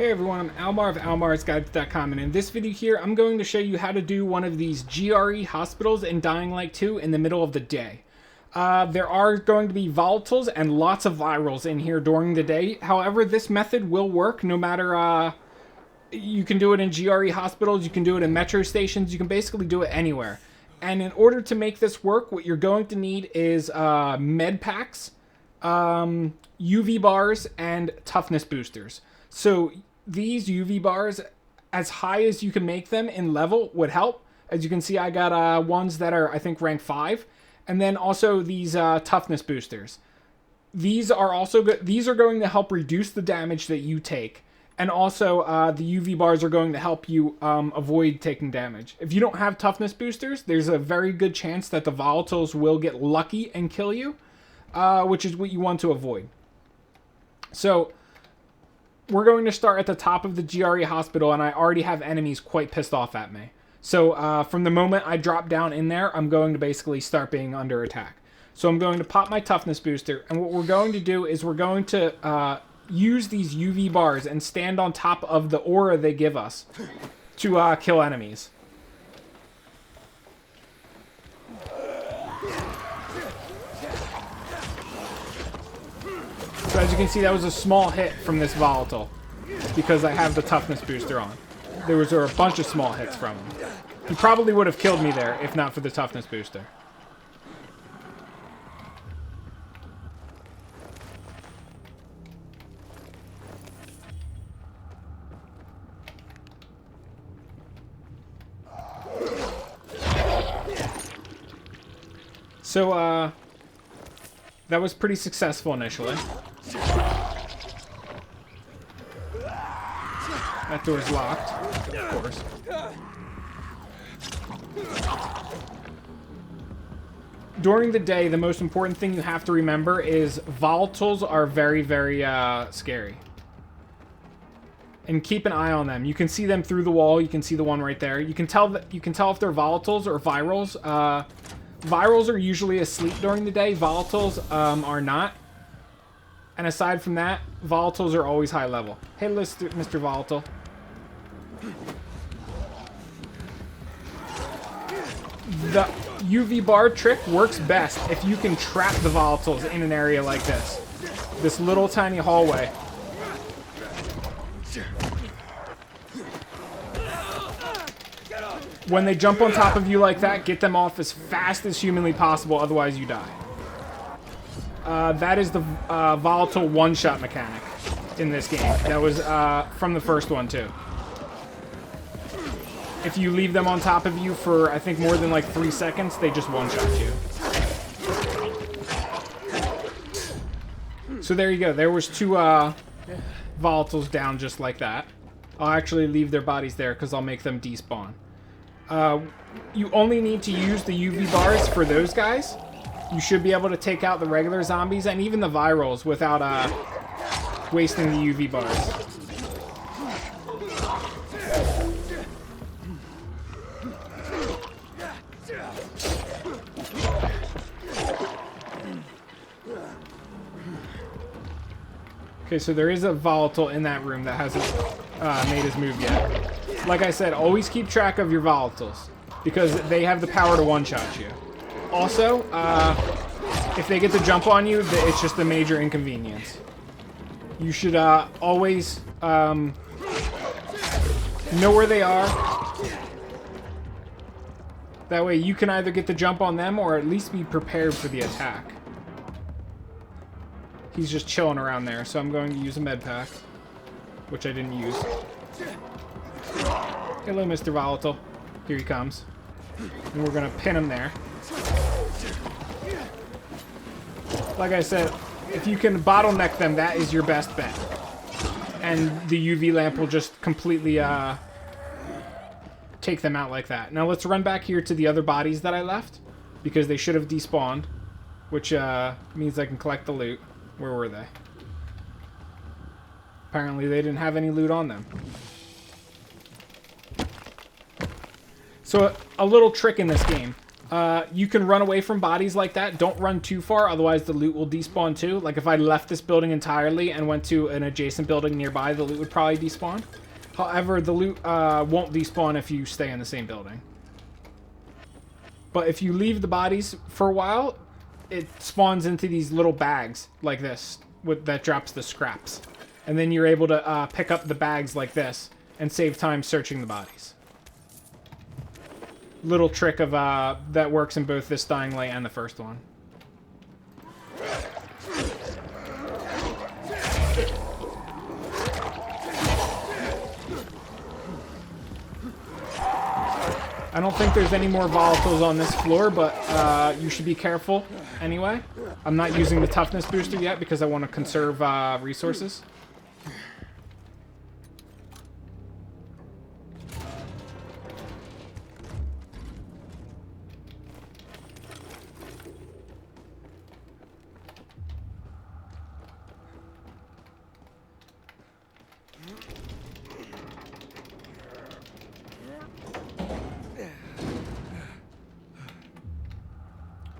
Hey everyone, I'm Almar of almarsguides.com, and in this video here, I'm going to show you how to do one of these GRE hospitals in Dying Light 2 in the middle of the day. There are going to be volatiles and lots of virals in here during the day. However, this method will work no matter, you can do it in GRE hospitals, you can do it in metro stations, you can basically do it anywhere. And in order to make this work, what you're going to need is med packs, UV bars, and toughness boosters. So these UV bars, as high as you can make them in level, would help. As you can see, I got ones that are, I think, rank 5. And then also these toughness boosters. These are also good. These are going to help reduce the damage that you take. And also, the UV bars are going to help you avoid taking damage. If you don't have toughness boosters, there's a very good chance that the volatiles will get lucky and kill you, which is what you want to avoid. So we're going to start at the top of the GRE hospital, and I already have enemies quite pissed off at me. So from the moment I drop down in there, I'm going to basically start being under attack. So I'm going to pop my toughness booster, and what we're going to do is we're going to use these UV bars and stand on top of the aura they give us to kill enemies. So as you can see, that was a small hit from this volatile because I have the toughness booster on. There was a bunch of small hits from him. He probably would have killed me there if not for the toughness booster. So, that was pretty successful initially. That door's locked, of course. During the day, the most important thing you have to remember is volatiles are very, very scary. And keep an eye on them. You can see them through the wall. You can see the one right there. You can tell if they're volatiles or virals. Virals are usually asleep during the day. Volatiles are not. And aside from that, volatiles are always high level. Hey, Mr. Volatile. The UV bar trick works best if you can trap the volatiles in an area like this. This little tiny hallway. When they jump on top of you like that, get them off as fast as humanly possible, otherwise you die. That is the volatile one-shot mechanic in this game. That was from the first one, too. If you leave them on top of you for, I think, more than like 3 seconds, they just one-shot you. So there you go. There was 2 volatiles down just like that. I'll actually leave their bodies there because I'll make them despawn. You only need to use the UV bars for those guys. You should be able to take out the regular zombies and even the virals without wasting the UV bars. Okay, so there is a volatile in that room that hasn't made his move yet. Like I said, always keep track of your volatiles because they have the power to one-shot you. Also, if they get the jump on you, it's just a major inconvenience. You should always know where they are. That way you can either get the jump on them or at least be prepared for the attack. He's just chilling around there, so I'm going to use a med pack, which I didn't use. Hello, Mr. Volatile. Here he comes. And we're going to pin him there. Like I said, if you can bottleneck them, that is your best bet. And the UV lamp will just completely take them out like that. Now let's run back here to the other bodies that I left, because they should have despawned, which means I can collect the loot. Where were they? Apparently they didn't have any loot on them. So a little trick in this game. You can run away from bodies like that. Don't run too far, otherwise the loot will despawn too. Like if I left this building entirely and went to an adjacent building nearby, the loot would probably despawn. However, the loot won't despawn if you stay in the same building. But if you leave the bodies for a while, it spawns into these little bags like this that drops the scraps. And then you're able to pick up the bags like this and save time searching the bodies. Little trick of that works in both this Dying Light and the first one. I don't think there's any more volatiles on this floor, but you should be careful anyway. I'm not using the toughness booster yet because I want to conserve resources.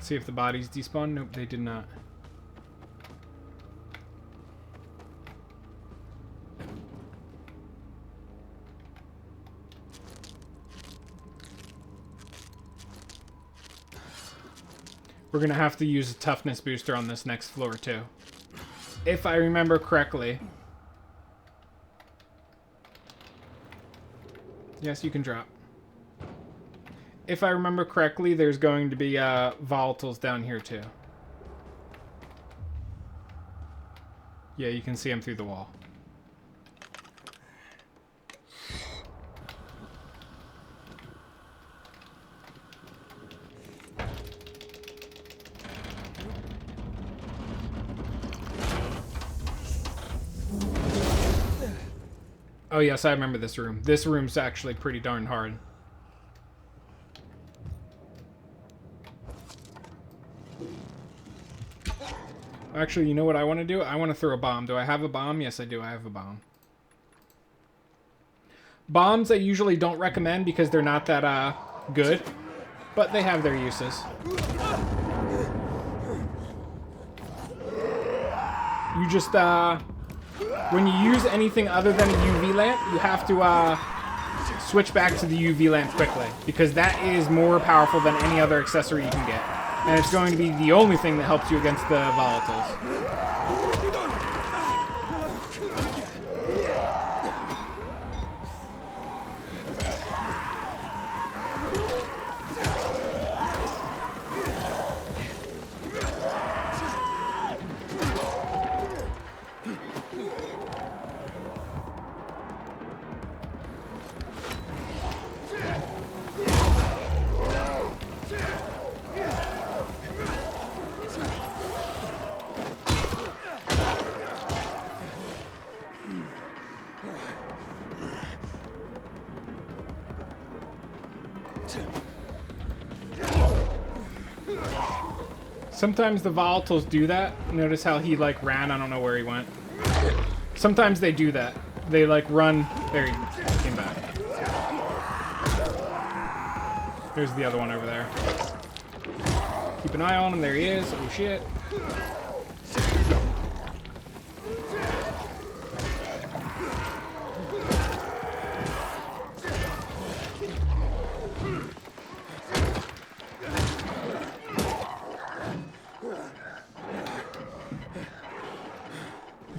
See if the bodies despawn. Nope, they did not. We're gonna have to use a toughness booster on this next floor too, if I remember correctly. Yes, you can drop. If I remember correctly, there's going to be volatiles down here too. Yeah, you can see them through the wall. Oh yes, I remember this room. This room's actually pretty darn hard. Actually, you know what I want to do? I want to throw a bomb. Do I have a bomb? Yes, I do. I have a bomb. Bombs I usually don't recommend because they're not that good, but they have their uses. You just, when you use anything other than a UV lamp, you have to switch back to the UV lamp quickly because that is more powerful than any other accessory you can get. And it's going to be the only thing that helps you against the volatiles. Sometimes the volatiles do that. Notice how he, like, ran. I don't know where he went. Sometimes they do that. They, like, run. There he came back. There's the other one over there. Keep an eye on him. There he is. Oh, shit.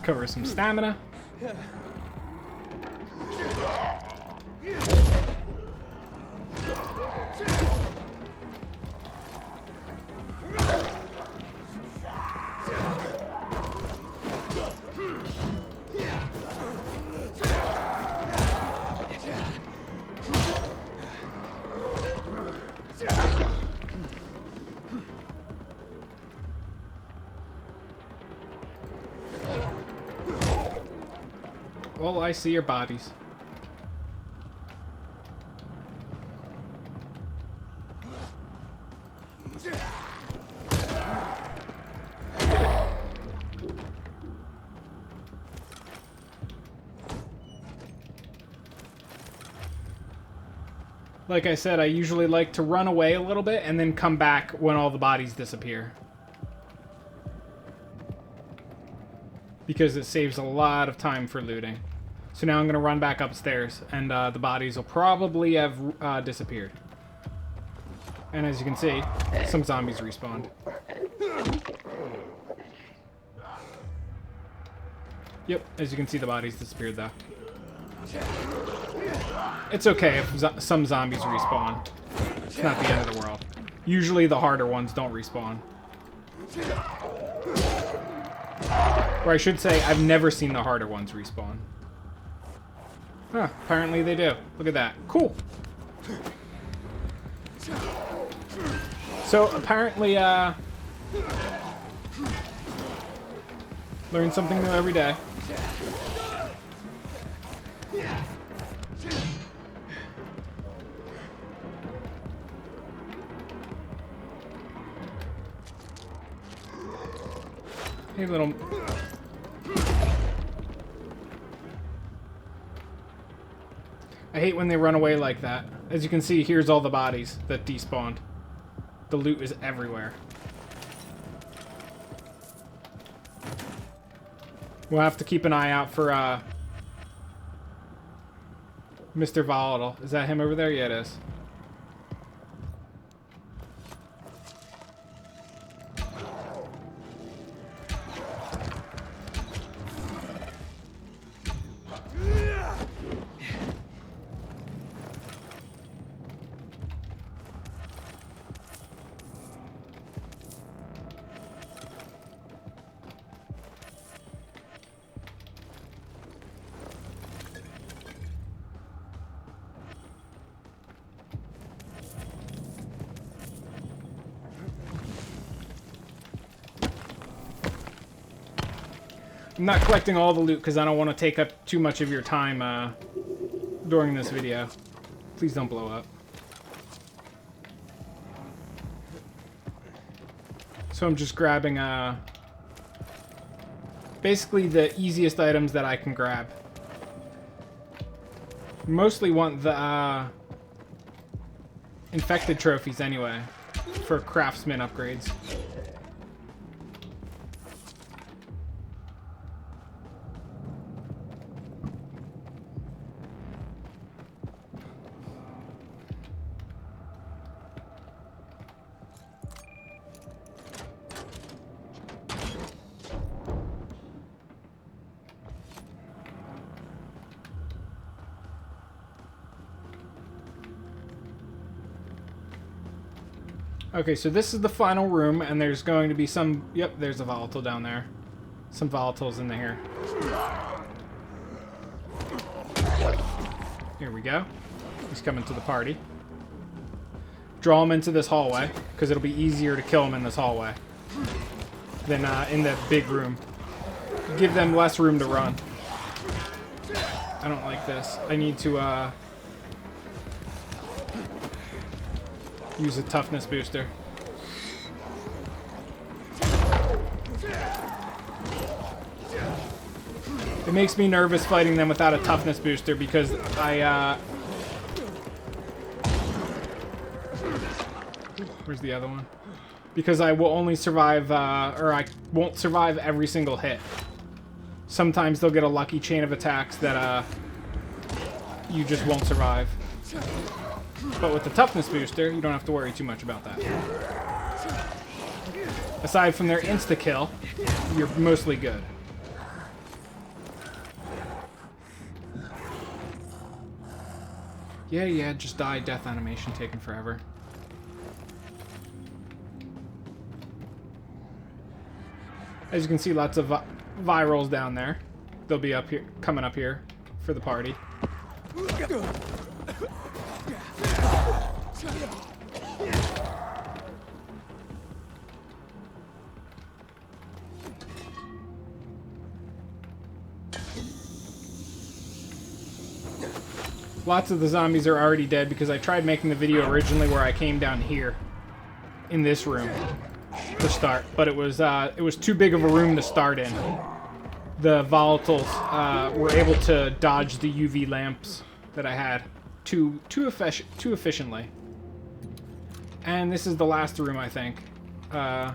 Recover some stamina. All I see are bodies. Like I said, I usually like to run away a little bit and then come back when all the bodies disappear. Because it saves a lot of time for looting. So now I'm going to run back upstairs, and the bodies will probably have disappeared. And as you can see, some zombies respawned. Yep, as you can see, the bodies disappeared, though. It's okay if some zombies respawn. It's not the end of the world. Usually the harder ones don't respawn. Or I should say, I've never seen the harder ones respawn. Huh, apparently they do. Look at that. Cool. So, apparently, learn something new every day. Hey, little... I hate when they run away like that. As you can see, here's all the bodies that despawned. The loot is everywhere. We'll have to keep an eye out for, Mr. Volatile. Is that him over there? Yeah, it is. I'm not collecting all the loot because I don't want to take up too much of your time during this video. Please don't blow up. So I'm just grabbing basically the easiest items that I can grab. Mostly want the infected trophies anyway for craftsman upgrades. Okay, so this is the final room, and there's going to be some... Yep, there's a volatile down there. Some volatiles in there. Here we go. He's coming to the party. Draw him into this hallway, because it'll be easier to kill him in this hallway than in that big room. Give them less room to run. I don't like this. I need to, use a toughness booster. It makes me nervous fighting them without a toughness booster because where's the other one? Because I will only survive, or I won't survive every single hit. Sometimes they'll get a lucky chain of attacks that, you just won't survive. But with the toughness booster, you don't have to worry too much about that. Aside from their insta-kill, you're mostly good. Yeah, just die. Death animation taking forever. As you can see, lots of virals down there. They'll be up here, coming up here for the party. Lots of the zombies are already dead because I tried making the video originally where I came down here in this room to start, but it was too big of a room to start in. The volatiles were able to dodge the UV lamps that I had too efficiently. And this is the last room, I think. I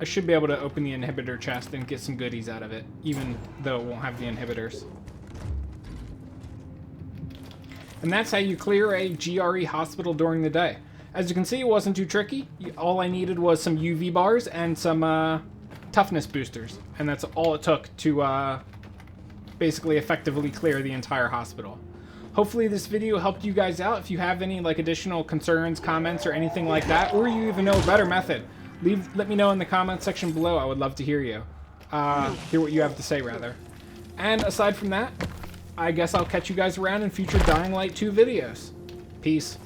should be able to open the inhibitor chest and get some goodies out of it, even though it won't have the inhibitors. And that's how you clear a GRE hospital during the day. As you can see, it wasn't too tricky. All I needed was some UV bars and some toughness boosters. And that's all it took to basically effectively clear the entire hospital. Hopefully this video helped you guys out. If you have any like additional concerns, comments, or anything like that, or you even know a better method, let me know in the comment section below. I would love to hear you. Hear what you have to say, rather. And aside from that, I guess I'll catch you guys around in future Dying Light 2 videos. Peace.